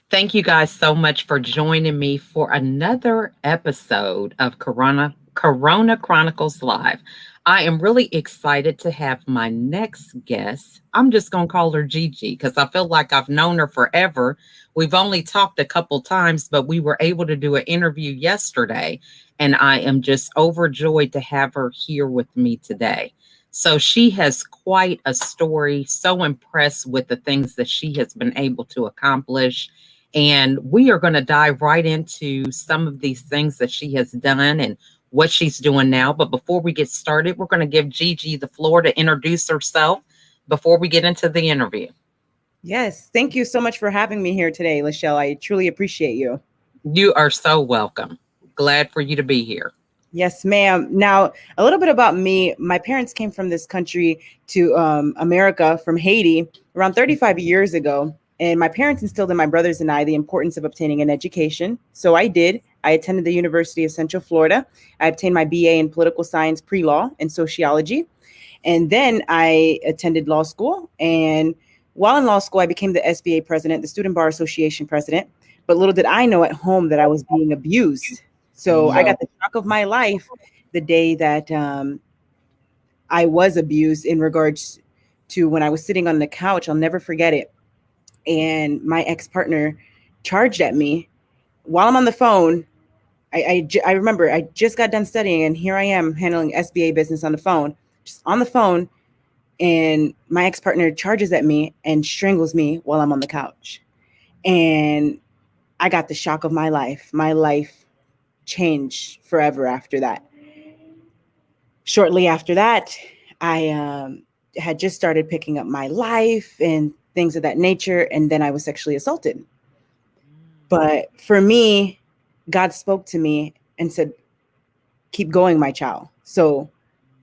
Thank you guys so much for joining me for another episode of Corona Chronicles Live. I am really excited to have my next guest. I'm just going to call her Gigi because I feel like I've known her forever. We've only talked a couple times, but we were able to do an interview yesterday, and I am just overjoyed to have her here with me today. So she has quite a story, so impressed with the things that she has been able to accomplish, and we are going to dive right into some of these things that she has done and what she's doing now. But before we get started, we're going to give Gigi the floor to introduce herself before we get into the interview. Yes, thank you so much for having me here today, Lachelle. I truly appreciate you. You are so welcome. Glad for you to be here. Yes, ma'am. Now, a little bit about me. My parents came from this country to America from Haiti around 35 years ago. And my parents instilled in my brothers and I the importance of obtaining an education. So I did. I attended the University of Central Florida. I obtained my BA in political science, pre-law, and sociology. And then I attended law school. And while in law school, I became the SBA president, the Student Bar Association president. But little did I know at home that I was being abused. So I got the shock of my life the day that I was abused in regards to when I was sitting on the couch. I'll never forget it. And my ex-partner charged at me while I'm on the phone. I remember I just got done studying, and here I am handling SBA business on the phone, just on the phone. And my ex-partner charges at me and strangles me while I'm on the couch. And I got the shock of my life. My life changed forever after that. Shortly after that, I had just started picking up my life and things of that nature. And then I was sexually assaulted. But for me, God spoke to me and said, keep going, my child. So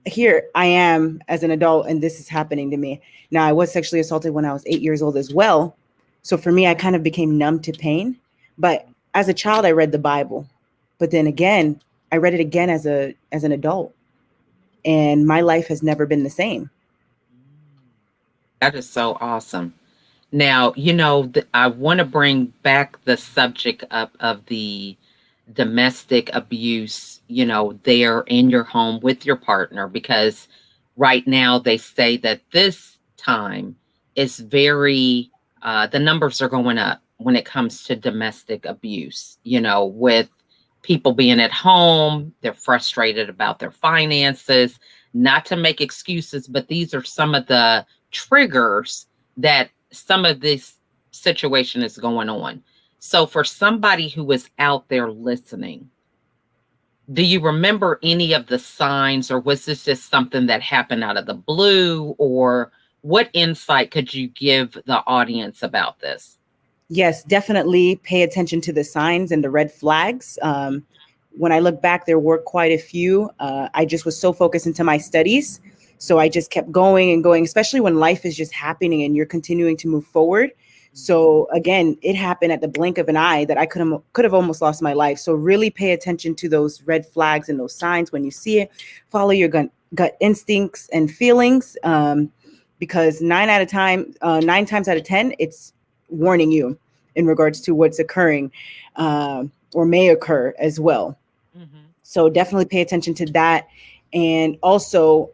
here I am as an adult, and this is happening to me. Now, I was sexually assaulted when I was 8 years old as well. So for me, I kind of became numb to pain. But as a child, I read the Bible. But then again, I read it again as an adult. And my life has never been the same. That is so awesome. Now, I want to bring back the subject up of the domestic abuse, there in your home with your partner, because right now they say that this time is the numbers are going up when it comes to domestic abuse, with people being at home, they're frustrated about their finances, not to make excuses, but these are some of the triggers that some of this situation is going on. So for somebody who is out there listening, do you remember any of the signs, or was this just something that happened out of the blue, or what insight could you give the audience about this? Yes, definitely pay attention to the signs and the red flags. When I look back, there were quite a few. I just was so focused into my studies. So I just kept going and going, especially when life is just happening and you're continuing to move forward. So again, it happened at the blink of an eye that I could have almost lost my life. So really pay attention to those red flags and those signs when you see it. Follow your gut instincts and feelings, because 9 times out of 10, it's warning you in regards to what's occurring or may occur as well. Mm-hmm. So definitely pay attention to that. And also,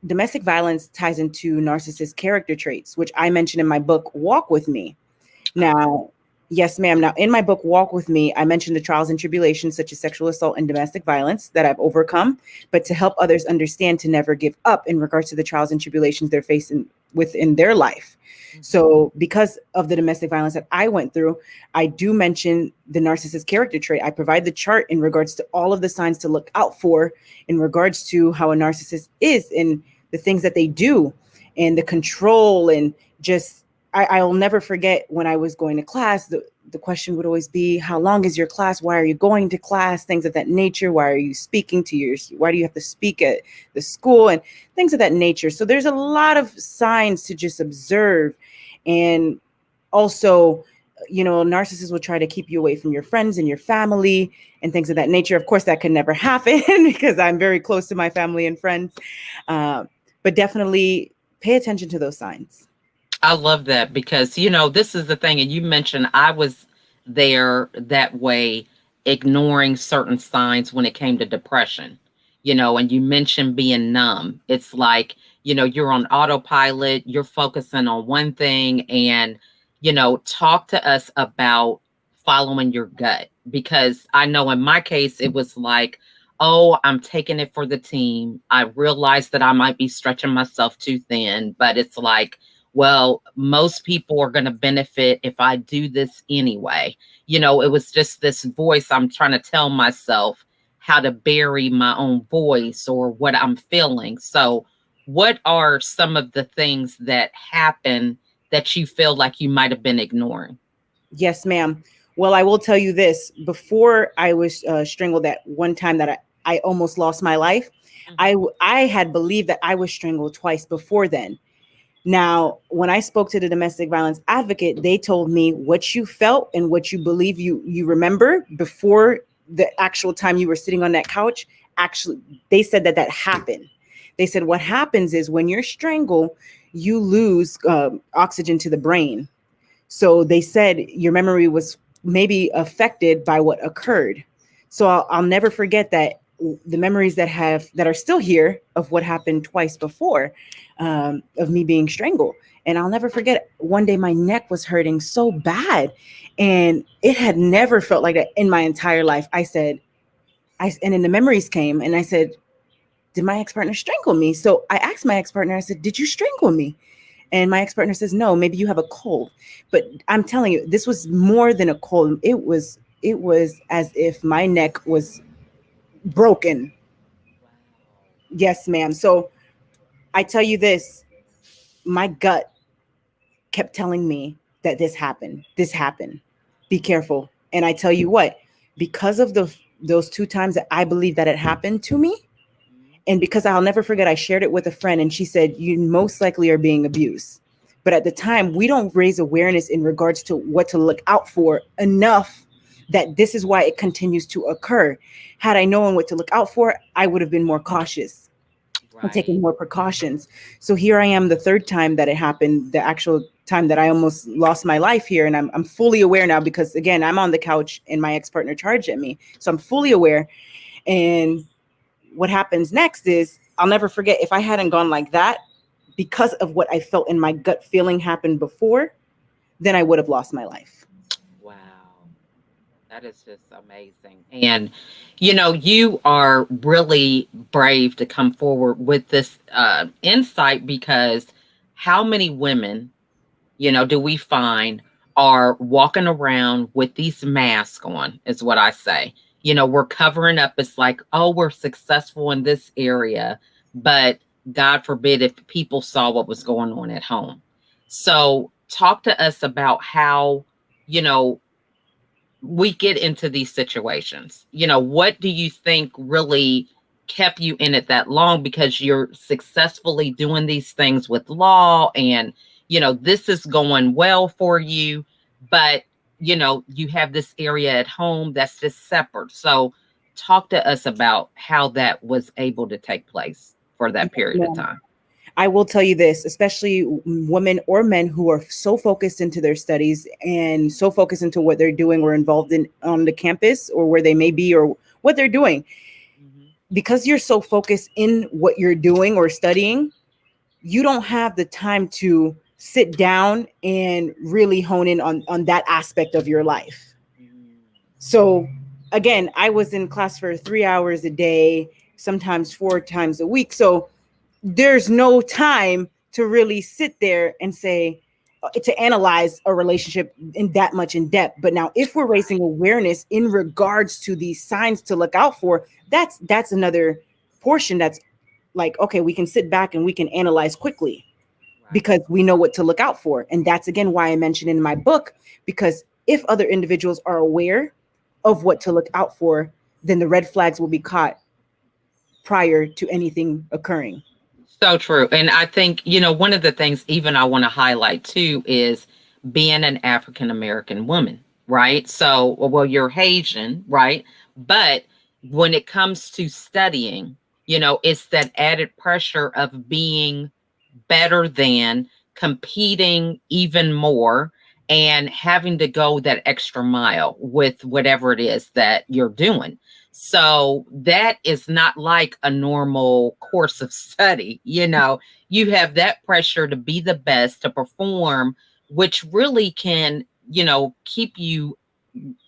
domestic violence ties into narcissist character traits, which I mentioned in my book, Walk With Me. Now, yes, ma'am. Now, in my book, Walk With Me, I mentioned the trials and tribulations such as sexual assault and domestic violence that I've overcome, but to help others understand to never give up in regards to the trials and tribulations they're facing within their life. So because of the domestic violence that I went through, I do mention the narcissist character trait. I provide the chart in regards to all of the signs to look out for in regards to how a narcissist is and the things that they do and the control. And just, I'll never forget when I was going to class, the question would always be, how long is your class? Why are you going to class? Things of that nature. Why are you speaking why do you have to speak at the school and things of that nature? So there's a lot of signs to just observe. And also, narcissists will try to keep you away from your friends and your family and things of that nature. Of course, that could never happen because I'm very close to my family and friends. But definitely pay attention to those signs. I love that because, this is the thing. And you mentioned I was there that way, ignoring certain signs when it came to depression. And you mentioned being numb. It's like, you're on autopilot, you're focusing on one thing, and, talk to us about following your gut. Because I know in my case, it was like, oh, I'm taking it for the team. I realized that I might be stretching myself too thin, but it's like, well, most people are going to benefit if I do this anyway. It was just this voice I'm trying to tell myself how to bury my own voice or what I'm feeling. So, what are some of the things that happen that you feel like you might have been ignoring? Yes, ma'am. Well, I will tell you this. Before I was strangled that one time that I almost lost my life, I had believed that I was strangled twice before then. Now, when I spoke to the domestic violence advocate, they told me what you felt and what you believe you remember before the actual time you were sitting on that couch. Actually, they said that happened. They said what happens is when you're strangled, you lose oxygen to the brain. So they said your memory was maybe affected by what occurred. So I'll never forget that the memories that are still here of what happened twice before, of me being strangled. And I'll never forget one day my neck was hurting so bad, and it had never felt like that in my entire life. And then the memories came, and I said, did my ex-partner strangle me? So I asked my ex-partner, I said, did you strangle me? And my ex-partner says, no, maybe you have a cold. But I'm telling you, this was more than a cold. It was as if my neck was broken. Yes, ma'am. So I tell you this, my gut kept telling me that this happened. This happened. Be careful. And I tell you what, because of those two times that I believe that it happened to me, and because I'll never forget, I shared it with a friend and she said, you most likely are being abused. But at the time, we don't raise awareness in regards to what to look out for enough that this is why it continues to occur. Had I known what to look out for, I would have been more cautious and Right. taking more precautions. So here I am the third time that it happened, the actual time that I almost lost my life here. And I'm fully aware now because, again, I'm on the couch and my ex-partner charged at me. So I'm fully aware. And what happens next is I'll never forget, if I hadn't gone like that, because of what I felt in my gut feeling happened before, then I would have lost my life. Wow. That is just amazing. And, you are really brave to come forward with this insight, because how many women, do we find are walking around with these masks on, is what I say. We're covering up. It's like, oh, we're successful in this area, but God forbid if people saw what was going on at home. So, talk to us about how, you know, we get into these situations. What do you think really kept you in it that long? Because you're successfully doing these things with law, and, this is going well for you, but, you have this area at home that's just separate. So, talk to us about how that was able to take place for that period of Yeah. time. I will tell you this, especially women or men who are so focused into their studies and so focused into what they're doing or involved in on the campus or where they may be or what they're doing. Mhm. Because you're so focused in what you're doing or studying, you don't have the time to sit down and really hone in on that aspect of your life. Mhm. So again, I was in class for 3 hours a day, sometimes 4 times a week. So there's no time to really sit there and say, to analyze a relationship in that much in depth. But now if we're raising awareness in regards to these signs to look out for, that's another portion that's like, okay, we can sit back and we can analyze quickly Right. because we know what to look out for. And that's again why I mentioned in my book, because if other individuals are aware of what to look out for, then the red flags will be caught prior to anything occurring. So true. And I think, one of the things even I want to highlight too is being an African American woman, right? So, well, you're Haitian, right? But when it comes to studying, it's that added pressure of being better than, competing even more. and having to go that extra mile with whatever it is that you're doing. So that is not like a normal course of study. You have that pressure to be the best, to perform, which really can, keep you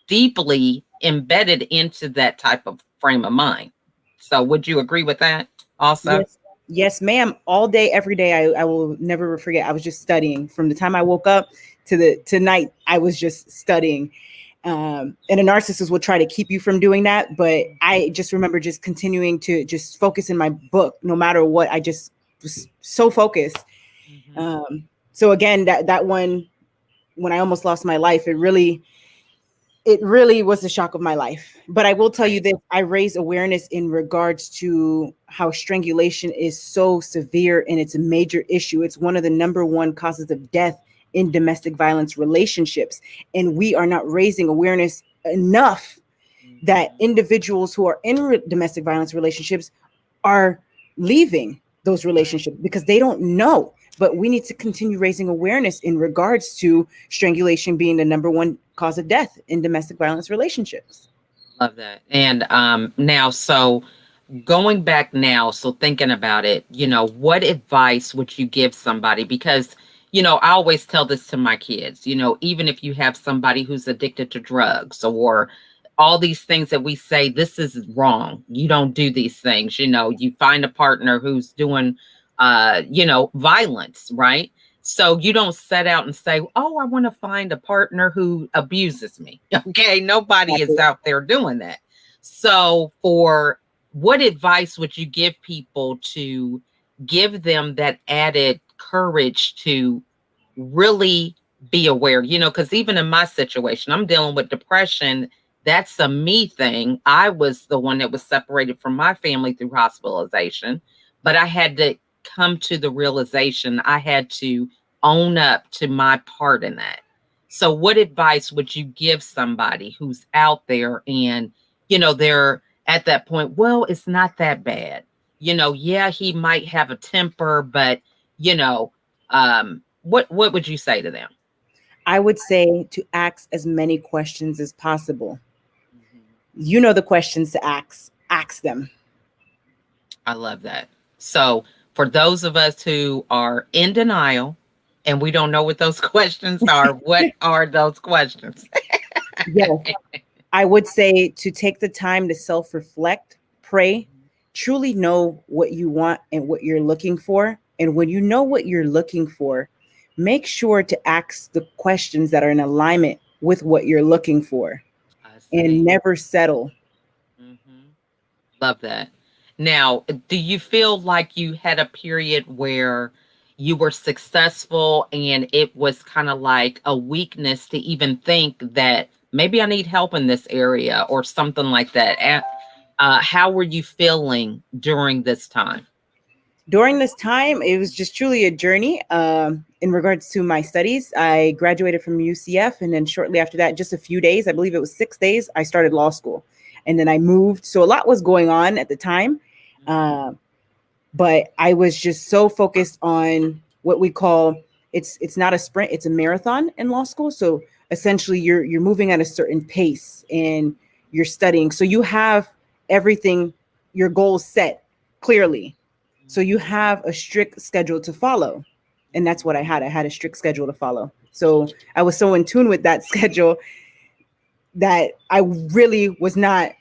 deeply embedded into that type of frame of mind. So would you agree with that also? Yes, yes, ma'am. All day, every day. I will never forget. I was just studying from the time I woke up to night. I was just studying. And a narcissist will try to keep you from doing that. But I just remember just continuing to just focus in my book, no matter what. I just was so focused. So again, that one, when I almost lost my life, it really was the shock of my life. But I will tell you that I raise awareness in regards to how strangulation is so severe and it's a major issue. It's one of the number one causes of death in domestic violence relationships. And we are not raising awareness enough that individuals who are in domestic violence relationships are leaving those relationships because they don't know. But we need to continue raising awareness in regards to strangulation being the number one cause of death in domestic violence relationships. Love that. And now, so going back now, so thinking about it, what advice would you give somebody? Because, I always tell this to my kids, even if you have somebody who's addicted to drugs or all these things that we say, this is wrong. You don't do these things. You find a partner who's doing, violence, right? So you don't set out and say, oh, I want to find a partner who abuses me. Okay. Nobody is out there doing that. So for what advice would you give people to give them that added courage to really be aware? Because even in my situation, I'm dealing with depression. That's a me thing. I was the one that was separated from my family through hospitalization, but I had to come to the realization I had to own up to my part in that. So what advice would you give somebody who's out there and, they're at that point, well, it's not that bad. Yeah, he might have a temper, but, what would you say to them? I would say to ask as many questions as possible. You know the questions to ask them. I love that. So for those of us who are in denial and we don't know what those questions are, what are those questions? Yes. I would say to take the time to self-reflect, pray, truly know what you want and what you're looking for. And when you know what you're looking for, make sure to ask the questions that are in alignment with what you're looking for I and see. never settle. Love that. Now, do you feel like you had a period where you were successful and it was kind of like a weakness to even think that maybe I need help in this area or something like that? How were you feeling during this time? During this time, it was just truly a journey. In regards to my studies, I graduated from UCF, and then shortly after that, just a few days, I believe it was 6 days, I started law school, and then I moved. So a lot was going on at the time, but I was just so focused on what we call it's not a sprint, it's a marathon in law school. So essentially, you're moving at a certain pace and you're studying. So you have everything, your goals set clearly. So you have a strict schedule to follow. And that's what I had. I had a strict schedule to follow. So I was so in tune with that schedule that I really was not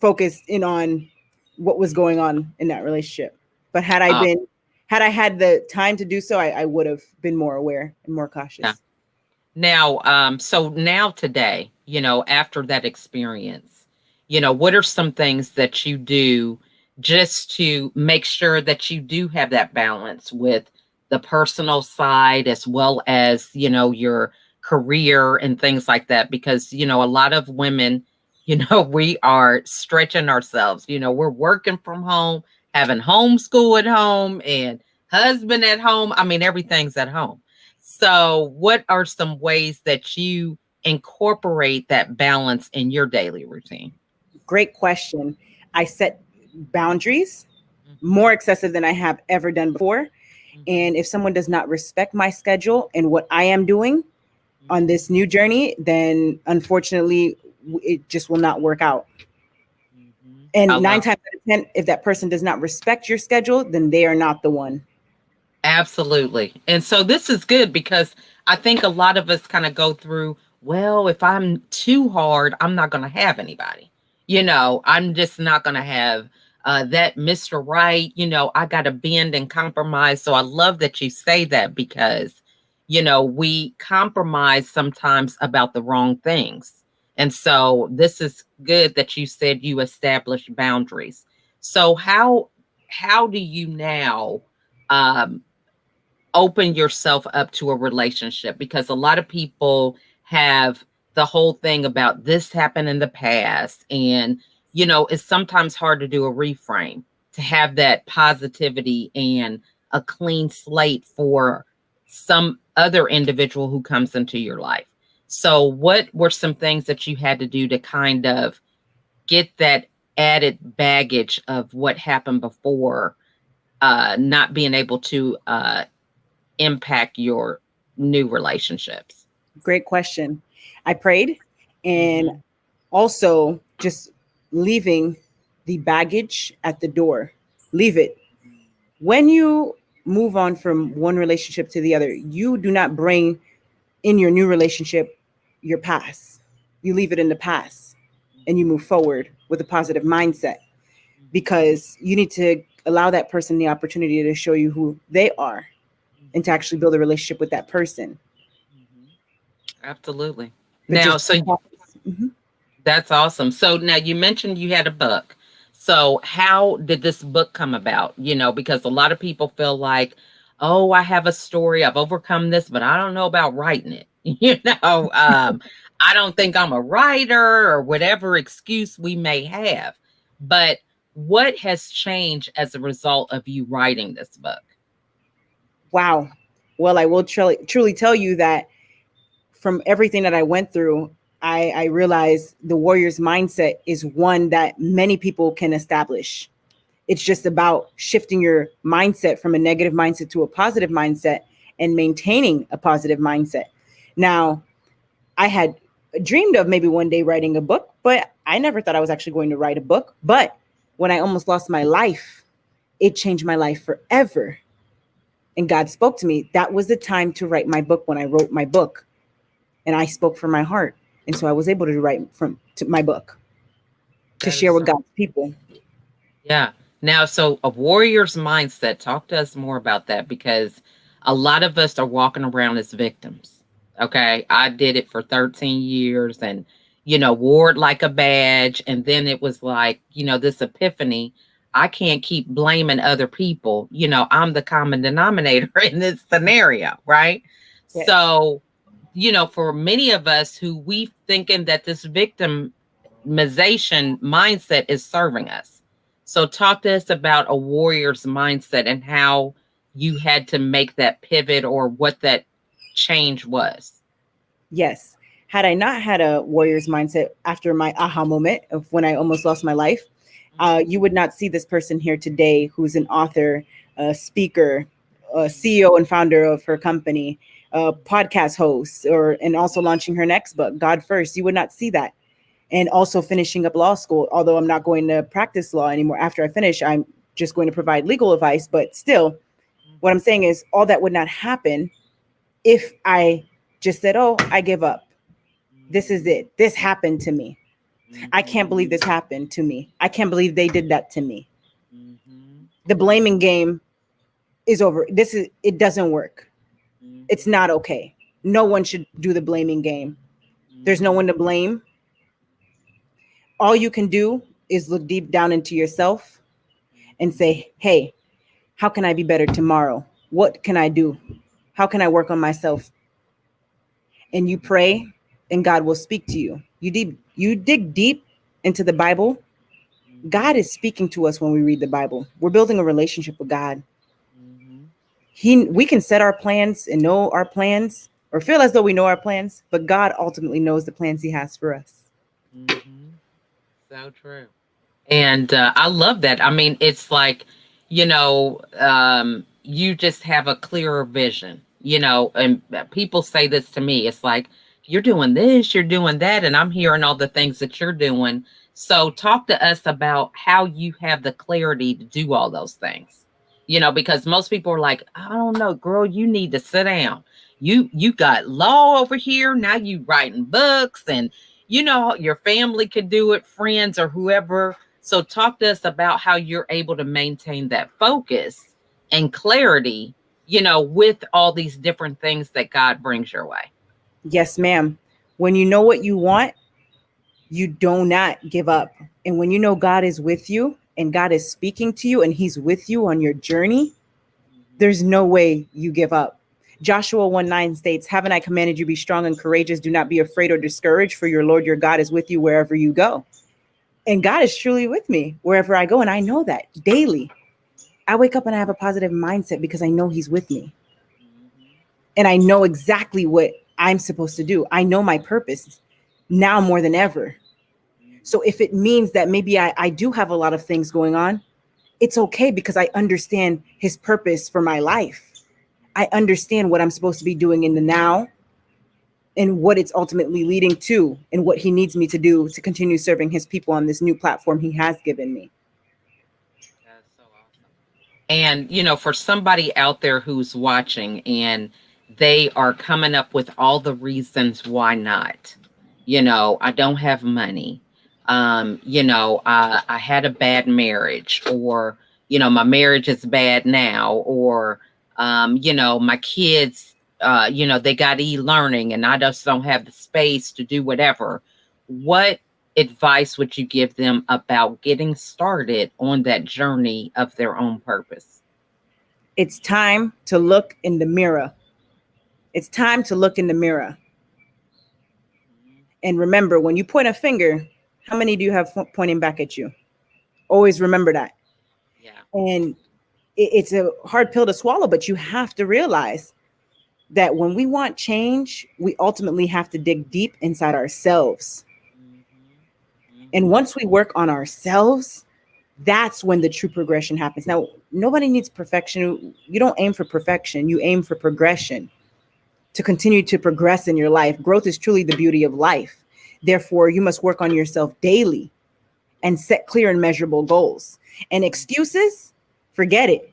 focused in on what was going on in that relationship. But had Uh, I had the time to do so, I would have been more aware and more yeah. cautious. Now, so now today, after that experience, what are some things that you do just to make sure that you do have that balance with the personal side as well as, your career and things like that? Because, a lot of women, we are stretching ourselves, we're working from home, having homeschool at home and husband at home. I mean, everything's at home. So, what are some ways that you incorporate that balance in your daily routine? Great question. I set boundaries Mhm, more excessive than I have ever done before. mhm, And if someone does not respect my schedule and what I am doing, on this new journey, then unfortunately it just will not work out. I And nine love times out of 10, if that person does not respect your schedule, then they are not the one. Absolutely. And so this is good because I think a lot of us kind of go through, well, if I'm too hard, I'm not going to have anybody. I'm just not going to have that Mr. Right. I got to bend and compromise. So I love that you say that because, we compromise sometimes about the wrong things. And so this is good that you said you established boundaries. So how do you now um open yourself up to a relationship, because a lot of people have the whole thing about this happened in the past, and it's sometimes hard to do a reframe to have that positivity and a clean slate for some other individual who comes into your life. So what were some things that you had to do to kind of get that added baggage of what happened before, not being able to impact your new relationships? Great question. I prayed, and Mhm. also just leaving the baggage at the door. Leave it. When you move on from one relationship to the other, you do not bring in your new relationship your past. You leave it in the past and you move forward with a positive mindset, because you need to allow that person the opportunity to show you who they are and to actually build a relationship with that person. Absolutely. But Now, just so Mhm. that's awesome. So now you mentioned you had a book. So how did this book come about? Because a lot of people feel like, oh, I have a story, I've overcome this, but I don't know about writing it. I don't think I'm a writer, or whatever excuse we may have. But what has changed as a result of you writing this book? Wow. Well, I will truly tell you that from everything that I went through, I realized the warrior's mindset is one that many people can establish. It's just about shifting your mindset from a negative mindset to a positive mindset and maintaining a positive mindset. Now, I had dreamed of maybe one day writing a book, but I never thought I was actually going to write a book. But when I almost lost my life, it changed my life forever. And God spoke to me. That was the time to write my book when I wrote my book. And I spoke from my heart. And so I was able to write my book to That is share with so, God's people. yeah. Now, so a warrior's mindset, talk to us more about that, because a lot of us are walking around as victims. Okay. I did it for 13 years and, wore it like a badge. And then it was like, this epiphany. I can't keep blaming other people. I'm the common denominator in this scenario. Right. Yes. So, for many of us who we thinking that this victimization mindset is serving us. So talk to us about a warrior's mindset and how you had to make that pivot, or what that change was. Yes. Had I not had a warrior's mindset after my aha moment of when I almost lost my life, you would not see this person here today who's an author, a speaker, a CEO and founder of her company, a podcast host, and also launching her next book, God First. You would not see that. And also finishing up law school, although I'm not going to practice law anymore. After I finish, I'm just going to provide legal advice. But still, what I'm saying is all that would not happen if I just said, oh, I give up. This is it. This happened to me. I can't believe this happened to me. I can't believe they did that to me. The blaming game is over. It doesn't work. It's not okay. No one should do the blaming game. There's no one to blame. All you can do is look deep down into yourself and say, hey, how can I be better tomorrow? What can I do? How can I work on myself? And you pray and God will speak to you. You dig deep into the Bible. God is speaking to us when we read the Bible. We're building a relationship with God. We can set our plans and know our plans, or feel as though we know our plans, but God ultimately knows the plans he has for us. So true. And I love that. I mean, it's like, you just have a clearer vision. And people say this to me. It's like, you're doing this, you're doing that, and I'm hearing all the things that you're doing. So talk to us about how you have the clarity to do all those things. Because most people are like, I don't know, girl, you need to sit down. You got law over here. Now you writing books, and your family could do it, friends or whoever. So talk to us about how you're able to maintain that focus and clarity, with all these different things that God brings your way. Yes, ma'am. When you know what you want, you do not give up. And when you know God is with you and God is speaking to you and he's with you on your journey, there's no way you give up. Joshua 1:9 states, haven't I commanded you be strong and courageous? Do not be afraid or discouraged, for your Lord your God is with you wherever you go. And God is truly with me wherever I go. And I know that daily. I wake up and I have a positive mindset because I know he's with me. And I know exactly what I'm supposed to do. I know my purpose now more than ever. So if it means that maybe I do have a lot of things going on, it's okay because I understand his purpose for my life. I understand what I'm supposed to be doing in the now and what it's ultimately leading to and what he needs me to do to continue serving his people on this new platform he has given me. That's so awesome. And, for somebody out there who's watching and they are coming up with all the reasons why not, I don't have money. I had a bad marriage, or, my marriage is bad now, or, my kids, they got e-learning and I just don't have the space to do whatever. What advice would you give them about getting started on that journey of their own purpose? It's time to look in the mirror. It's time to look in the mirror. And remember, when you point a finger, how many do you have pointing back at you? Always remember that. Yeah. And it's a hard pill to swallow, but you have to realize that when we want change, we ultimately have to dig deep inside ourselves. And once we work on ourselves, that's when the true progression happens. Now, nobody needs perfection. You don't aim for perfection. You aim for progression, to continue to progress in your life. Growth is truly the beauty of life. Therefore, you must work on yourself daily and set clear and measurable goals. And excuses, forget it.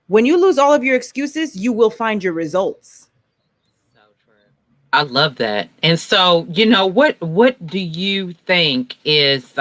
When you lose all of your excuses, you will find your results. So true. I love that. And so, what do you think is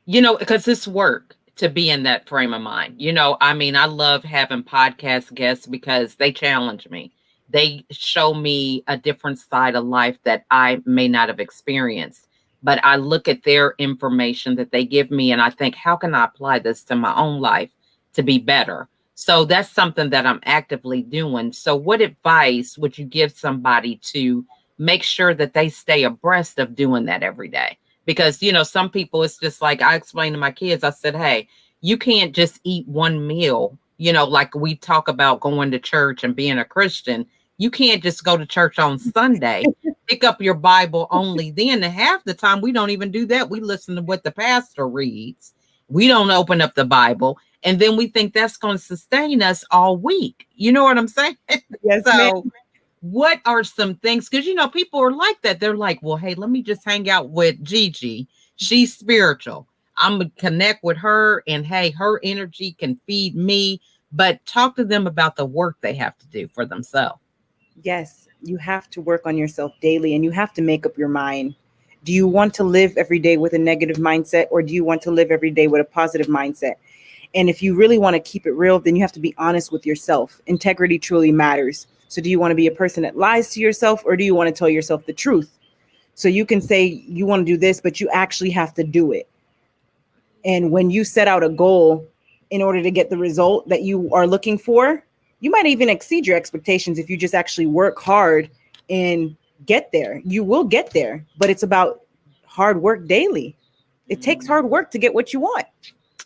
because this work to be in that frame of mind. I mean, I love having podcast guests because they challenge me. They show me a different side of life that I may not have experienced. But I look at their information that they give me and I think, how can I apply this to my own life to be better? So that's something that I'm actively doing. So what advice would you give somebody to make sure that they stay abreast of doing that every day? Because, some people, it's just like I explained to my kids, I said, hey, you can't just eat one meal, like we talk about going to church and being a Christian. You can't just go to church on Sunday, pick up your Bible only then. And half the time we don't even do that. We listen to what the pastor reads. We don't open up the Bible. And then we think that's going to sustain us all week. You know what I'm saying? Yes, So ma'am. what are some things? Because, people are like that. They're like, well, hey, let me just hang out with Gigi. She's spiritual. I'm going to connect with her. And hey, her energy can feed me. But talk to them about the work they have to do for themselves. Yes, you have to work on yourself daily and you have to make up your mind. Do you want to live every day with a negative mindset, or do you want to live every day with a positive mindset? And if you really want to keep it real, then you have to be honest with yourself. Integrity truly matters. So do you want to be a person that lies to yourself, or do you want to tell yourself the truth? So you can say you want to do this, but you actually have to do it. And when you set out a goal in order to get the result that you are looking for, you might even exceed your expectations if you just actually work hard and get there. You will get there, but it's about hard work daily. It takes hard work to get what you want.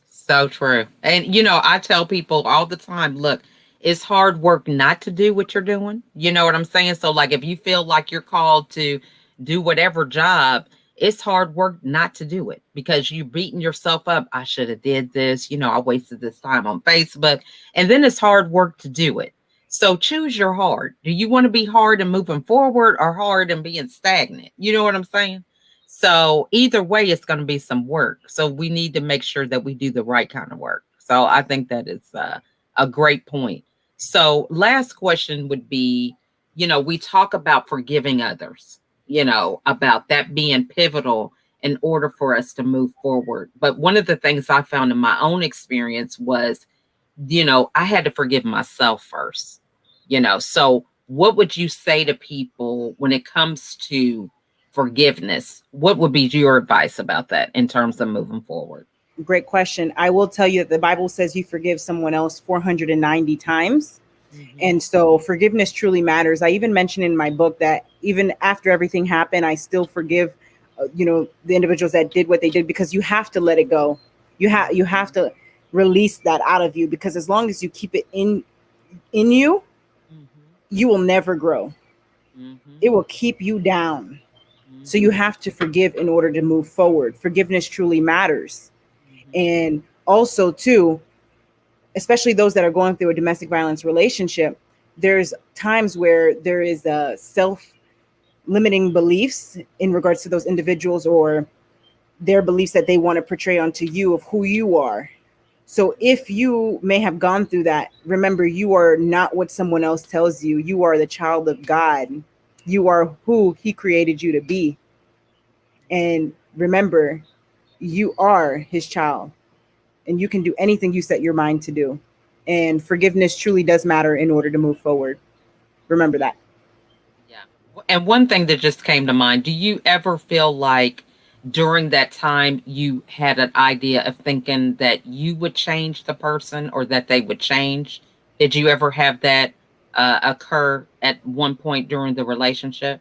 So true. And, I tell people all the time, look, it's hard work not to do what you're doing. You know what I'm saying? So, like, if you feel like you're called to do whatever job, it's hard work not to do it because you're beating yourself up. I should have did this. I wasted this time on Facebook. And then it's hard work to do it. So choose your hard. Do you want to be hard and moving forward or hard and being stagnant? You know what I'm saying? So either way, it's going to be some work. So we need to make sure that we do the right kind of work. So I think that is a great point. So last question would be, we talk about forgiving others, about that being pivotal in order for us to move forward. But one of the things I found in my own experience was, I had to forgive myself first, So what would you say to people when it comes to forgiveness? What would be your advice about that in terms of moving forward? Great question. I will tell you that the Bible says you forgive someone else 490 times. Mm-hmm. And so forgiveness truly matters. I even mentioned in my book that even after everything happened, I still forgive, the individuals that did what they did, because you have to let it go. You have to release that out of you, because as long as you keep it in you, mm-hmm. you will never grow. Mm-hmm. It will keep you down. Mm-hmm. So you have to forgive in order to move forward. Forgiveness truly matters. Mm-hmm. And also too, especially those that are going through a domestic violence relationship, there's times where there is a self-limiting beliefs in regards to those individuals, or their beliefs that they want to portray onto you of who you are. So if you may have gone through that, remember, you are not what someone else tells you. You are the child of God. You are who He created you to be. And remember, you are His child, and you can do anything you set your mind to do. And forgiveness truly does matter in order to move forward. Remember that. Yeah. And one thing that just came to mind, do you ever feel like during that time you had an idea of thinking that you would change the person or that they would change? Did you ever have that occur at one point during the relationship?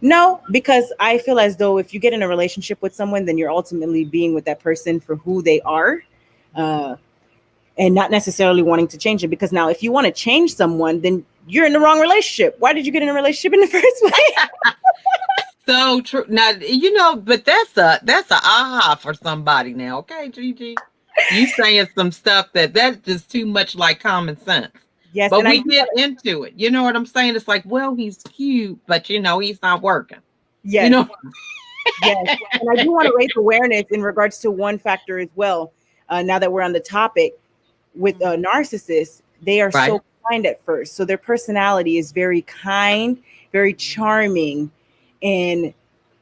No, because I feel as though if you get in a relationship with someone, then you're ultimately being with that person for who they are, and not necessarily wanting to change it. Because now if you want to change someone, then you're in the wrong relationship. Why did you get in a relationship in the first place? So true. Now, but that's a aha for somebody now. Okay, Gigi, you saying some stuff that's just too much like common sense. Yes, but we get into it. You know what I'm saying? It's like, well, he's cute, but he's not working. Yes. Yes. And I do want to raise awareness in regards to one factor as well. Now that we're on the topic, with narcissists, they are so kind at first. So their personality is very kind, very charming, and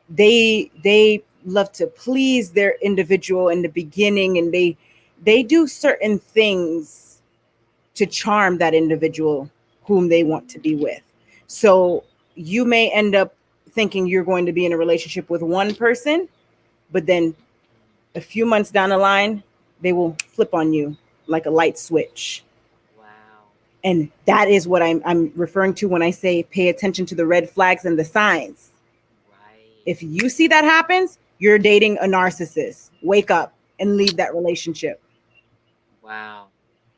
they love to please their individual in the beginning, and they do certain things to charm that individual whom they want to be with. So you may end up thinking you're going to be in a relationship with one person, but then a few months down the line, they will flip on you like a light switch. Wow. And that is what I'm referring to when I say pay attention to the red flags and the signs. Right. If you see that happens, you're dating a narcissist. Wake up and leave that relationship. Wow.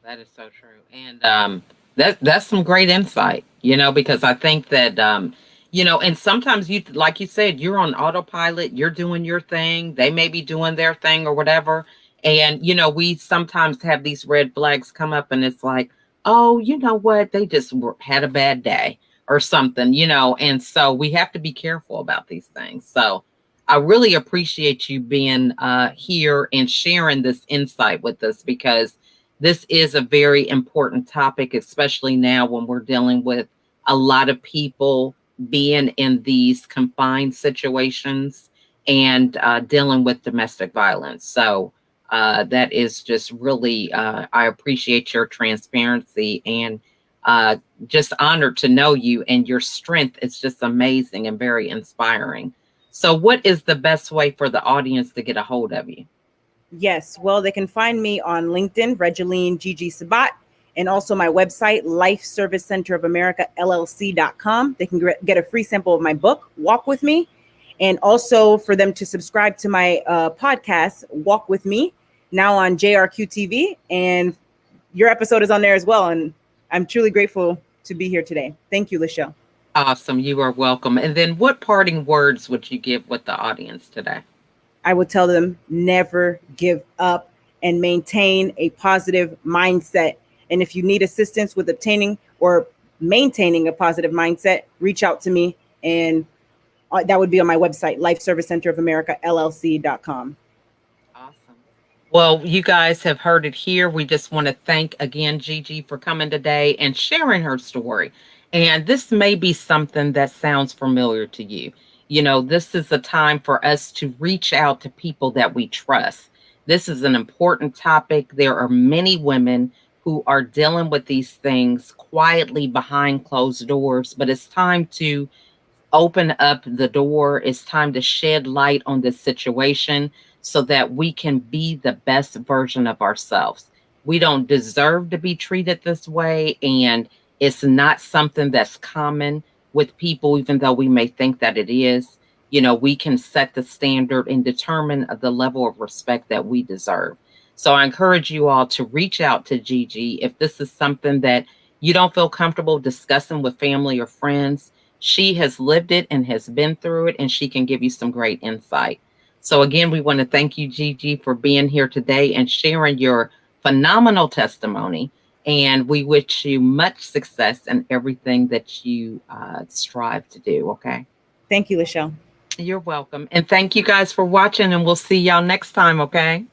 That is so true. And that's some great insight, because I think that and sometimes you, like you said, you're on autopilot, you're doing your thing, they may be doing their thing or whatever. And, we sometimes have these red flags come up and it's like, oh, you know what? They just had a bad day or something, and so we have to be careful about these things. So I really appreciate you being here and sharing this insight with us, because this is a very important topic, especially now when we're dealing with a lot of people being in these confined situations and dealing with domestic violence. So that is just really, I appreciate your transparency, and just honored to know you, and your strength is just amazing and very inspiring. So what is the best way for the audience to get a hold of you? Yes, well, they can find me on LinkedIn, Regeline Gigi Sabbat, and also my website, Life Service Center of America, LLC.com. They can get a free sample of my book, Walk With Me, and also for them to subscribe to my podcast, Walk With Me, now on JRQ TV, and your episode is on there as well. And I'm truly grateful to be here today. Thank you, Lachelle. Awesome. You are welcome. And then what parting words would you give with the audience today? I would tell them never give up and maintain a positive mindset. And if you need assistance with obtaining or maintaining a positive mindset, reach out to me. And that would be on my website, Life Service Center of America, LLC.com. Awesome. Well, you guys have heard it here. We just want to thank again Gigi for coming today and sharing her story. And this may be something that sounds familiar to you. You know, this is a time for us to reach out to people that we trust. This is an important topic. There are many women who are dealing with these things quietly behind closed doors, but it's time to open up the door. It's time to shed light on this situation so that we can be the best version of ourselves. We don't deserve to be treated this way. And it's not something that's common with people, even though we may think that it is. You know, we can set the standard and determine the level of respect that we deserve. So I encourage you all to reach out to Gigi if this is something that you don't feel comfortable discussing with family or friends. She has lived it and has been through it, and she can give you some great insight. So, again, we want to thank you, Gigi, for being here today and sharing your phenomenal testimony. And we wish you much success in everything that you strive to do. Okay. Thank you, Lachelle. You're welcome. And thank you guys for watching, and we'll see y'all next time. Okay.